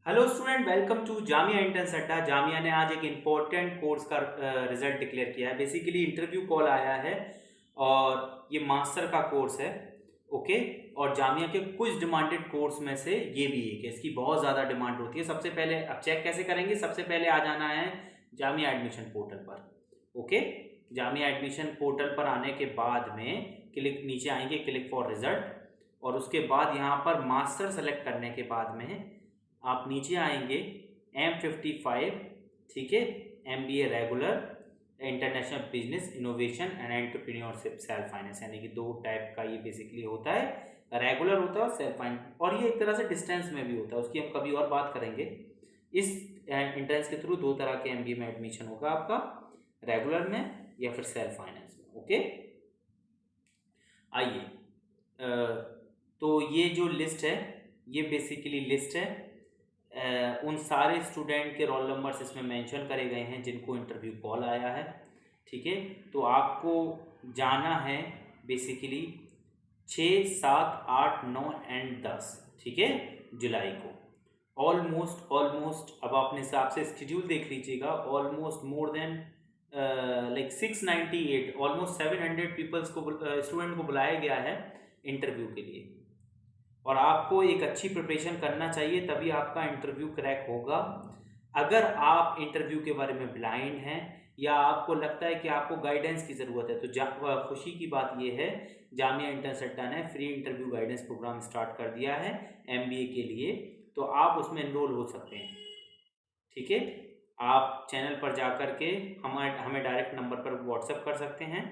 Hello student, welcome to Jamia entrance Adda. Jamia ने आज एक इम्पोर्टेंट कोर्स का रिजल्ट डिक्लेयर किया है। बेसिकली इंटरव्यू कॉल आया है और ये मास्टर का कोर्स है। ओके। और जामिया के कुछ डिमांडेड कोर्स में से ये भी एक है। इसकी बहुत ज़्यादा डिमांड होती है। सबसे पहले अब चेक कैसे करेंगे? सबसे पहले आ जाना है जामिया एडमिशन पोर्टल पर। ओके। जामिया एडमिशन पोर्टल पर आने के बाद में क्लिक नीचे आएंगे, क्लिक फॉर रिजल्ट, और उसके बाद यहाँ पर मास्टर सेलेक्ट करने के बाद में आप नीचे आएंगे M55, ठीक है, MBA regular, international business innovation and entrepreneurship self finance, यानी कि दो टाइप का ये बेसिकली होता है। रेगुलर होता है और सेल्फ फाइनेंस, और ये एक तरह से डिस्टेंस में भी होता है, उसकी हम कभी और बात करेंगे। इस एंट्रेंस के थ्रू दो तरह के MBA में एडमिशन होगा आपका, रेगुलर में या फिर सेल्फ फाइनेंस में। ओके, आइए। तो ये जो लिस्ट है, ये बेसिकली लिस्ट है उन सारे स्टूडेंट के रोल नंबर्स इसमें मेंशन करे गए हैं जिनको इंटरव्यू कॉल आया है। ठीक है, तो आपको जाना है बेसिकली 6, 7, 8, 9 एंड 10, ठीक है, जुलाई को। ऑलमोस्ट अब अपने हिसाब से स्केड्यूल देख लीजिएगा। Almost more than like 698, almost 700 peoples को स्टूडेंट को बुलाया गया है इंटरव्यू के लिए। और आपको एक अच्छी प्रिपरेशन करना चाहिए, तभी आपका इंटरव्यू क्रैक होगा। अगर आप इंटरव्यू के बारे में ब्लाइंड हैं या आपको लगता है कि आपको गाइडेंस की ज़रूरत है, तो खुशी की बात यह है, जामिया एंट्रेंस अड्डा ने free interview guidance program start कर दिया है MBA के लिए, तो आप उसमें एनरोल हो सकते हैं। ठीक है, आप चैनल पर जा कर के हमें डायरेक्ट नंबर पर व्हाट्सएप कर सकते हैं।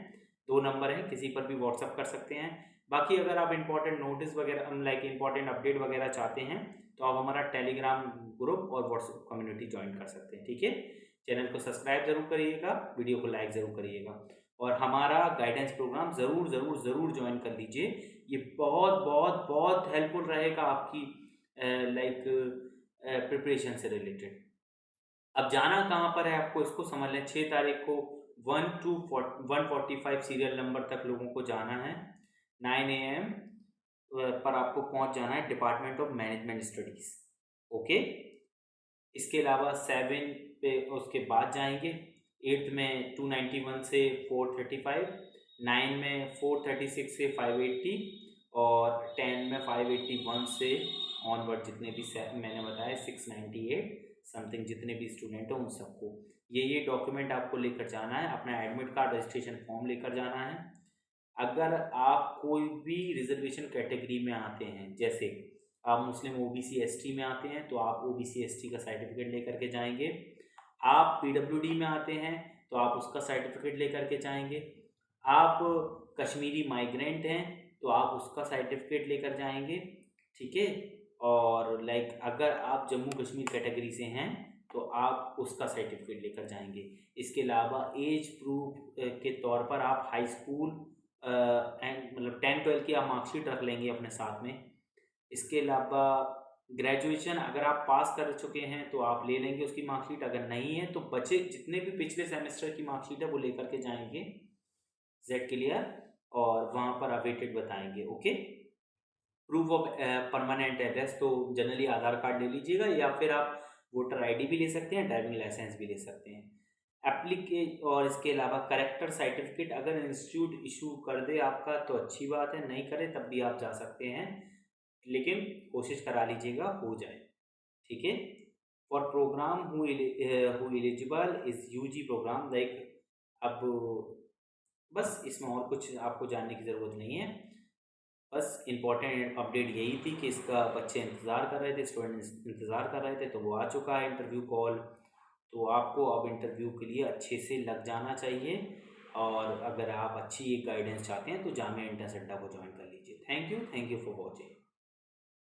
2 नंबर हैं, किसी पर भी व्हाट्सएप कर सकते हैं। बाकी अगर आप इंपॉर्टेंट नोटिस वगैरह लाइक इंपॉर्टेंट अपडेट वगैरह चाहते हैं तो आप हमारा टेलीग्राम ग्रुप और व्हाट्सएप कम्युनिटी ज्वाइन कर सकते हैं। ठीक है, चैनल को सब्सक्राइब जरूर करिएगा, वीडियो को लाइक ज़रूर करिएगा, और हमारा गाइडेंस प्रोग्राम ज़रूर ज़रूर ज़रूर ज्वाइन कर लीजिए। ये बहुत बहुत बहुत हेल्पफुल रहेगा आपकी लाइक प्रिपरेशन से रिलेटेड। अब जाना कहाँ पर है आपको, इसको समझ लें। 6 तारीख को 1 to 145 सीरियल नंबर तक लोगों को जाना है। 9 AM पर आपको पहुंच जाना है department of management studies. Okay, इसके अलावा 7 पे उसके बाद जाएंगे। 8th में 291 से 435, 9 में 436 से 580, और 10 में 581 से ऑनवर्ड जितने भी मैंने बताया 698 समथिंग जितने भी स्टूडेंट हैं उन सबको ये डॉक्यूमेंट आपको लेकर जाना है। अपना एडमिट कार्ड, रजिस्ट्रेशन फॉर्म लेकर जाना है। अगर आप कोई भी रिजर्वेशन कैटेगरी में आते हैं, जैसे आप मुस्लिम OBC ST में आते हैं, तो आप OBC ST का सर्टिफिकेट लेकर के जाएंगे। आप PWD में आते हैं तो आप उसका सर्टिफिकेट लेकर के जाएंगे। आप कश्मीरी माइग्रेंट हैं तो आप उसका सर्टिफिकेट लेकर जाएंगे। ठीक है, और लाइक अगर आप जम्मू कश्मीर कैटेगरी से हैं तो आप उसका सर्टिफिकेट लेकर जाएंगे। इसके अलावा एज प्रूफ के तौर पर आप हाई स्कूल एंड मतलब 10-12 की आप मार्कशीट रख लेंगे अपने साथ में। इसके अलावा ग्रेजुएशन अगर आप पास कर चुके हैं तो आप ले लेंगे उसकी मार्कशीट, अगर नहीं है तो बचे जितने भी पिछले सेमेस्टर की मार्कशीट है वो लेकर के जाएंगे जेड क्लियर, और वहाँ पर अवेटेड बताएंगे। Okay, proof of permanent address तो जनरली आधार कार्ड ले लीजिएगा, या फिर आप वोटर ID भी ले सकते हैं, ड्राइविंग लाइसेंस भी ले सकते हैं। और इसके अलावा करेक्टर सर्टिफिकेट अगर इंस्टीट्यूट इशू कर दे आपका तो अच्छी बात है, नहीं करे तब भी आप जा सकते हैं, लेकिन कोशिश करा लीजिएगा हो जाए। ठीक है, for program who eligible is UG program, like अब बस इसमें और कुछ आपको जानने की ज़रूरत नहीं है। बस इम्पॉर्टेंट अपडेट यही थी कि इसका बच्चे इंतज़ार कर रहे थे, स्टूडेंट इंतज़ार कर रहे थे, तो वो आ चुका है इंटरव्यू कॉल। तो आपको अब इंटरव्यू के लिए अच्छे से लग जाना चाहिए, और अगर आप अच्छी एक गाइडेंस चाहते हैं तो जामिया एंट्रेंस अड्डा को ज्वाइन कर लीजिए। Thank you for watching.